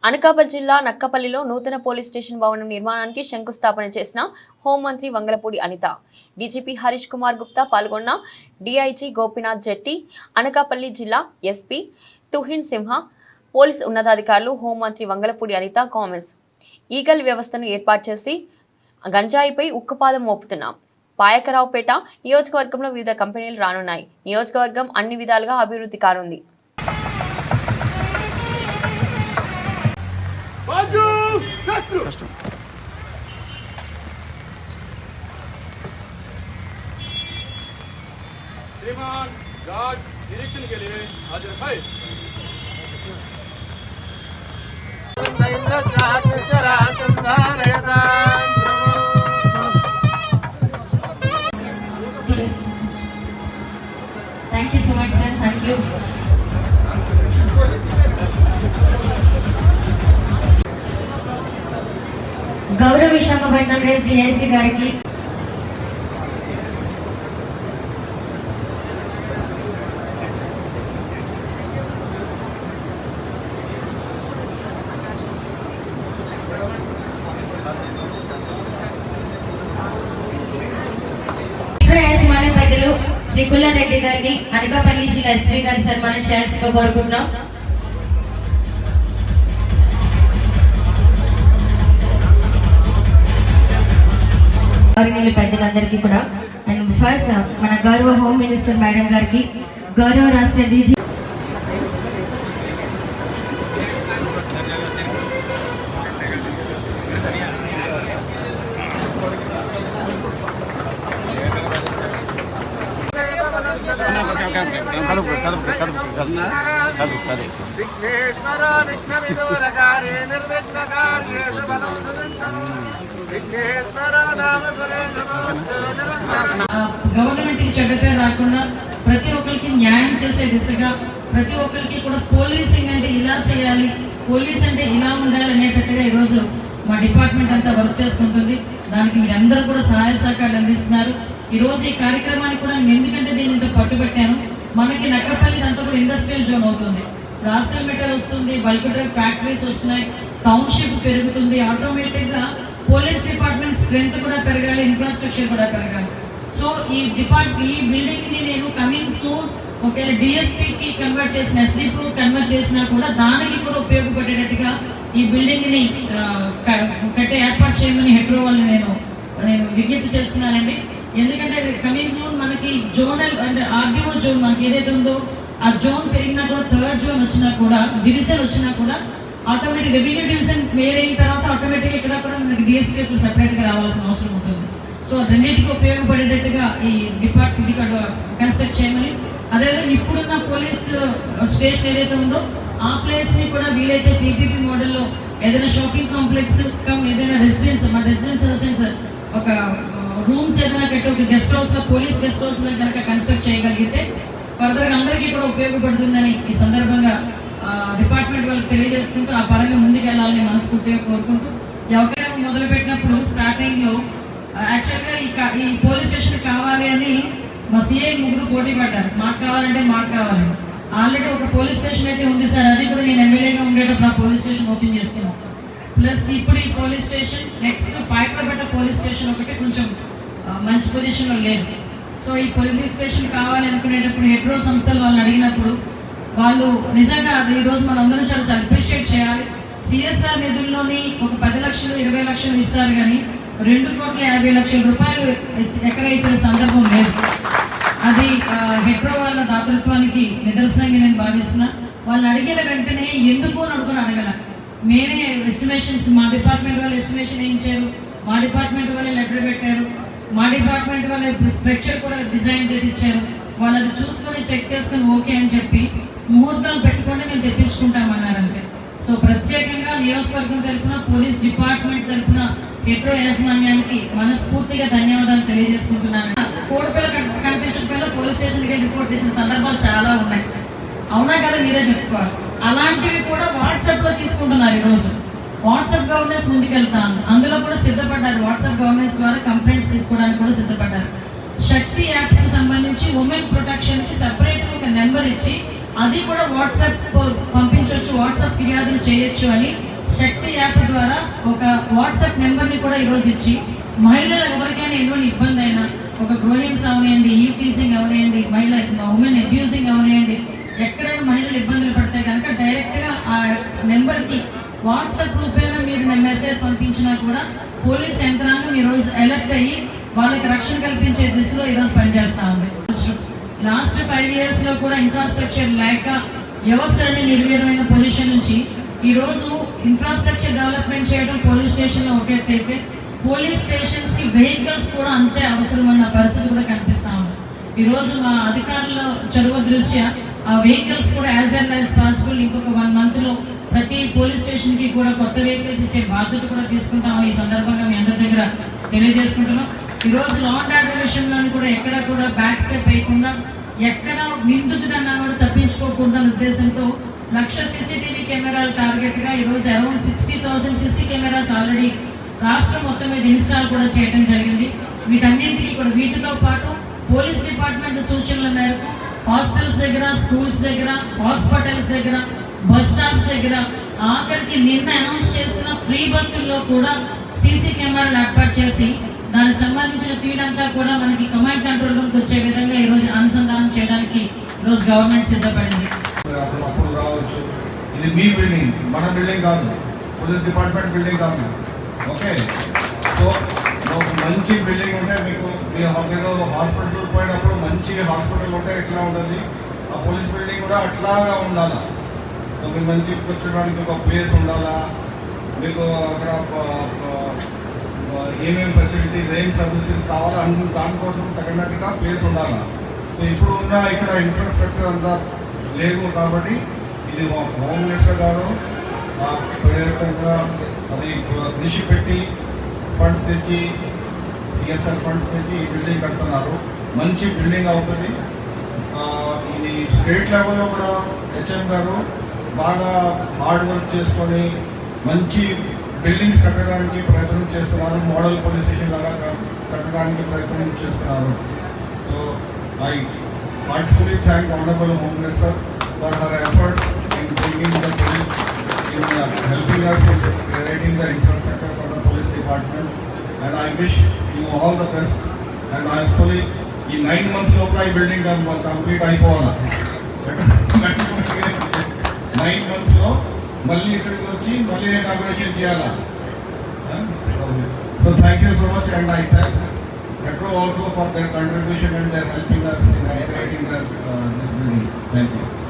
అనకాపల్లి జిల్లా నక్కపల్లిలో నూతన police station భవనం నిర్మాణానికి శంకుస్థాపన చేసిన హోంమంత్రి వంగలపూడి అనిత, డీజీపీ హరీష్ కుమార్ గుప్తా పాల్గొన్న డీఐజీ గోపీనాథ్ జెట్టి, అనకాపల్లి జిల్లా ఎస్పీ తుహిన్ సింహ, పోలీస్ ఉన్నతాధికారులు. హోంమంత్రి వంగలపూడి అనిత కామెంట్స్. ఈగల్ వ్యవస్థను ఏర్పాటు చేసి గంజాయిపై ఉక్కుపాదం మోపుతున్నాం. పాయకరావుపేట నియోజకవర్గంలో వివిధ కంపెనీలు రానున్నాయి. నియోజకవర్గం అన్ని విధాలుగా అభివృద్ధి కానుంది. श्रीमान गार्ड निरीक्षण के लिए हाजिर है। Thank you so much, sir. Thank you. గౌరవ విశాఖపట్నం రేస్ డిఐసి గారికి పెద్దలు శ్రీ కుల్లారెడ్డి గారిని అనకాపల్లి జిల్లా ఎస్పీ గారి సన్మానం చేయాల్సిందిగా కోరుకుంటున్నాం. పెద్దలందరికీ కూడా అండ్ ఫస్ట్ మన గౌరవ హోమ్ మినిస్టర్ మేడం గారికి, గౌరవ రాష్ట్ర డీజీ గవర్నమెంట్ చెడ్డ పేరు రాకుండా ప్రతి ఒక్కరికి న్యాయం చేసే దిశగా ప్రతి ఒక్కరికి కూడా పోలీసింగ్ అంటే ఇలా చేయాలి, పోలీస్ అంటే ఇలా ఉండాలి అనేటట్టుగా ఈరోజు మా డిపార్ట్మెంట్ అంతా వర్క్ చేసుకుంటుంది. దానికి మీరు అందరూ కూడా సహాయ సహకారాలు అందిస్తున్నారు. ఈ రోజు ఈ కార్యక్రమాన్ని కూడా నేను ఎందుకంటే దీన్ని ఇంత పట్టుబట్టాను, మనకి నక్కపల్లి అంతా కూడా ఇండస్ట్రియల్ జోన్ అవుతుంది, రాసల్ మెటల్ వస్తుంది, బల్క్ డ్రగ్ ఫ్యాక్టరీస్ వస్తున్నాయి, టౌన్షిప్ పెరుగుతుంది. ఆటోమేటిక్ గా పోలీస్ డిపార్ట్మెంట్ స్ట్రెంత్ కూడా పెరగాలి, ఇన్ఫ్రాస్ట్రక్చర్ కూడా పెరగాలి. సో ఈ బిల్డింగ్ ని నేను కమింగ్ సూన్ ఒకవేళ డిఎస్పీకి కన్వర్ట్ చేసిన ఎస్డిపి కన్వర్ట్ చేసినా కూడా దానికి కూడా ఉపయోగపడేటట్టుగా ఈ బిల్డింగ్ ని కట్టే ఏర్పాటు చేయమని హెడ్రో వాళ్ళని నేను విజ్ఞప్తి చేస్తున్నానండి. ఎందుకంటే కమింగ్ జోన్ మనకి జోనల్ అంటే ఆర్డీఓ జోన్ మనకి ఏదైతే ఉందో ఆ జోన్ పెరిగినా కూడా థర్డ్ జోన్ వచ్చినా కూడా డివిజన్ వచ్చినా కూడా ఆటోమేటిక్ రెవెన్యూ డివిజన్ వేరైన తర్వాత ఆటోమేటిక్ ఇక్కడ కూడా మనకి డిఎస్పీ సెపరేట్ గా రావాల్సిన అవసరం ఉంటుంది. సో రెండింటికి ఉపయోగపడేటట్టుగా ఈ డిపార్ట్మెంట్ కన్స్ట్రక్ట్ చేయమని, అదేవిధంగా ఇప్పుడున్న పోలీస్ స్టేషన్ ఏదైతే ఉందో ఆ ప్లేస్ ని కూడా వీలైతే పీపీపీ మోడల్లో ఏదైనా షాపింగ్ కాంప్లెక్స్ ఏదైనా రెసిడెన్స్ మా రెసిడెన్స్ ఒక రూమ్స్ ఏదైనా కట్టి ఒక గెస్ట్ హౌస్ లో పోలీస్ గెస్ట్ హౌస్ లో కనుక కన్స్ట్రక్ట్ చేయగలిగితే ఫర్దర్ గా అందరికీ కూడా ఉపయోగపడుతుందని ఈ సందర్భంగా డిపార్ట్మెంట్ వాళ్ళకి తెలియజేసుకుంటూ ఆ పరంగా ముందుకెళ్లాలని మనస్ఫూర్తిగా కోరుకుంటూ, ఎవరైనా మొదలు పెట్టినప్పుడు స్టార్టింగ్ లో యాక్చువల్గా ఈ పోలీస్ స్టేషన్ కావాలి అని మా సిఐ ముగ్గురు పోటీ పడ్డారు, మాకు కావాలంటే మాకు కావాలి. ఆల్రెడీ ఒక పోలీస్ స్టేషన్ అయితే ఉంది సార్, అది కూడా నేను ఎమ్మెల్యేగా ఉండేటప్పుడు ఆ పోలీస్ స్టేషన్ ఓపెన్ చేసుకున్నాం. ప్లస్ ఇప్పుడు ఈ police station next Payakaraopeta police station ఒకటి కొంచెం మంచి పొజిషన్ లో లేదు. సో ఈ పోలీస్ స్టేషన్ కావాలి అనుకునేటప్పుడు హెడ్రో సంస్థలు వాళ్ళని అడిగినప్పుడు వాళ్ళు నిజంగా ఈ రోజు మనందరం చాలా అప్రిషియేట్ చేయాలి. సిఎస్ఆర్ నిధుల్లోని ఒక 10 లక్షలు 20 లక్షలు ఇస్తారు కానీ 2,50,00,000 రూపాయలు ఎక్కడ ఇచ్చిన సందర్భం లేదు. అది హెడ్రో వాళ్ళ దాతృత్వానికి నిదర్శనంగా నేను భావిస్తున్నా. వాళ్ళు అడిగిన వెంటనే ఎందుకు అని అడగల, మేమే ఎస్టిమేషన్స్ మా డిపార్ట్మెంట్ వాళ్ళు ఎస్టిమేషన్ వేయించారు, మా డిపార్ట్మెంట్ వాళ్ళే లెటర్ పెట్టారు, మా డిపార్ట్మెంట్ వాళ్ళే స్ట్రక్చర్ కూడా డిజైన్ చేసి ఇచ్చారు. వాళ్ళు అది చూసుకొని చెక్ చేసుకొని ఓకే అని చెప్పి ముహూర్తాలు పెట్టుకొని మేము తెప్పించుకుంటామన్నారంటే. సో ప్రత్యేకంగా నియోజకవర్గం తరఫున పోలీస్ డిపార్ట్మెంట్ తరఫున హెడ్రో యాజమాన్యానికి మనస్ఫూర్తిగా ధన్యవాదాలు తెలియజేసుకుంటున్నాను. కోడిపిల్ల కనిపించకపోయినా పోలీస్ స్టేషన్కి రిపోర్ట్ చేసిన సందర్భాలు చాలా ఉన్నాయి, అవునా కదా మీరే చెప్పుకోవాలి. అలాంటివి కూడా వాట్సాప్ లో తీసుకుంటున్నారు. ఈరోజు వాట్సాప్ గవర్నెన్స్ ముందుకెళ్తాను, అందులో కూడా సిద్ధపడ్డారు. వాట్సాప్ గవర్నెన్స్ ద్వారా కంప్లైంట్స్ తీసుకోవడానికి కూడా సిద్ధపడ్డారు. శక్తి యాప్ కి సంబంధించి ఉమెన్ ప్రొటెక్షన్ కి సెపరేట్ ఒక నెంబర్ ఇచ్చి అది కూడా వాట్సాప్ పంపించవచ్చు, వాట్సాప్ ఫిర్యాదులు చేయొచ్చు అని శక్తి యాప్ ద్వారా ఒక వాట్సాప్ నెంబర్ని కూడా ఈరోజు ఇచ్చి మహిళలు ఎవరికైనా ఎటువంటి ఇబ్బంది అయినా, ఒక గ్రోలింగ్స్ అవనివ్వండి, టీజింగ్ అవనివ్వండి, ఉమెన్ అబ్యూజింగ్ అవనివ్వండి, ఎక్కడైనా మహిళలు ఇబ్బందులు పడితే కనుక డైరెక్ట్గా ఆ నెంబర్కి వాట్సాప్ రూపేణ మీరు మెసేజ్ పంపించినా కూడా పోలీస్ యంత్రాంగం ఈరోజు అలర్ట్ అయ్యి వాళ్ళకి రక్షణ కల్పించే దిశలో ఈరోజు పనిచేస్తూ ఉంది. లాస్ట్ 5 years లో కూడా ఇన్ఫ్రాస్ట్రక్చర్ లేక వ్యవస్థలన్నీ నిర్వీర్యమైన పొజిషన్ నుంచి ఈరోజు ఇన్ఫ్రాస్ట్రక్చర్ డెవలప్మెంట్ చేయడం పోలీస్ స్టేషన్లో ఒక ఎత్తు అయితే, పోలీస్ స్టేషన్స్ కి వెహికల్స్ కూడా అంతే అవసరమన్న పరిస్థితి కూడా కనిపిస్తా ఉంది. ఈరోజు మా అధికారుల చొరవ దృష్ట్యా ఆ వెహికల్స్ కూడా యాజ్ ఎర్లీ యాజ్ పాసిబుల్ ఇంకొక 1 month లో ప్రతి పోలీస్ స్టేషన్ కి కూడా కొత్త వెహికల్స్ ఇచ్చే బాధ్యత కూడా తీసుకుంటామని ఈ సందర్భంగా మీ అందరి దగ్గర తెలియజేసుకుంటున్నాం. ఈరోజు లా అండ్ ఆర్డర్ విషయంలో కూడా ఎక్కడ కూడా బ్యాక్ స్టెప్ వేయకుండా, ఎక్కడ నిందితుడన్నా కూడా తప్పించుకోకుండా ఉద్దేశంతో 1,00,000 CCTV కెమెరాలు టార్గెట్ గా ఈరోజు అరౌండ్ 60,000 CC కెమెరాస్ ఆల్రెడీ రాష్ట్రం మొత్తం మీద ఇన్స్టాల్ కూడా చేయడం జరిగింది. వీటన్నింటికి కూడా వీటితో పాటు పోలీస్ డిపార్ట్మెంట్ సూచనల మేరకు హాస్టల్స్ దగ్గర, స్కూల్స్ దగ్గర, హాస్పిటల్స్ దగ్గర, బస్ స్టాప్స్ దగ్గర, ఆఖరికి నిన్న అనౌన్స్ చేసిన ఫ్రీ బస్సుల్లో కూడా సీసీ కెమెరాలు ఏర్పాటు చేసి దానికి సంబంధించిన ఫీడ్ అంతా కూడా మనకి కమాండ్ కంట్రోల్ రూమ్కి వచ్చే విధంగా ఈరోజు అనుసంధానం చేయడానికి ఈరోజు గవర్నమెంట్ సిద్ధపడింది. ఇది మీ బిల్డింగ్, మన బిల్డింగ్ కాదు, పోలీస్ డిపార్ట్మెంట్ బిల్డింగ్ కాదు. ఓకే, సో ఒక మంచి బిల్డింగ్ ఉంటే మీకు మీరు హాస్పిటల్ పోయినప్పుడు మంచి హాస్పిటల్ ఉంటే ఎట్లా ఉంటుంది, ఆ పోలీస్ బిల్డింగ్ కూడా అట్లాగా ఉండాలా. సో మీకు మంచి కూర్చోడానికి ఒక ప్లేస్ ఉండాలా, మీకు అక్కడ ఏమేమి ఫెసిలిటీస్, ఏం సర్వీసెస్ కావాలో అన్ని దానికోసం తగినట్టుగా ప్లేస్ ఉండాలా. సో ఇప్పుడు ఉన్న ఇక్కడ ఇన్ఫ్రాస్ట్రక్చర్ అంతా లేదు కాబట్టి ఇది హోమ్ మినిస్టర్ గారు ప్రేరకంగా అది కృషి పెట్టి ఫండ్స్ తెచ్చి, సిఎస్ఆర్ ఫండ్స్ తెచ్చి ఈ బిల్డింగ్ కడుతున్నారు. మంచి బిల్డింగ్ అవుతుంది. ఇది స్టేట్ లెవెల్లో కూడా హెచ్ఎం గారు బాగా హార్డ్ వర్క్ చేసుకొని మంచి బిల్డింగ్స్ కట్టడానికి ప్రయత్నం చేస్తున్నారు. మోడల్ పోలీస్ స్టేషన్ లాగా కట్టడానికి ప్రయత్నం చేస్తున్నారు. So I heartfully thank honourable home minister for her efforts in bringing the police, in helping us in creating the infrastructure for the police department, and I wish you all the best. And I fully in 9 months లోపల ఈ building complete అయిపోవాలా. 9 months లో మళ్ళీ ఇక్కడికి వచ్చి మళ్ళీ inauguration చేయాలా. So thank you so much, and I thank Metro also for their contribution and their helping us in creating this building. Thank you.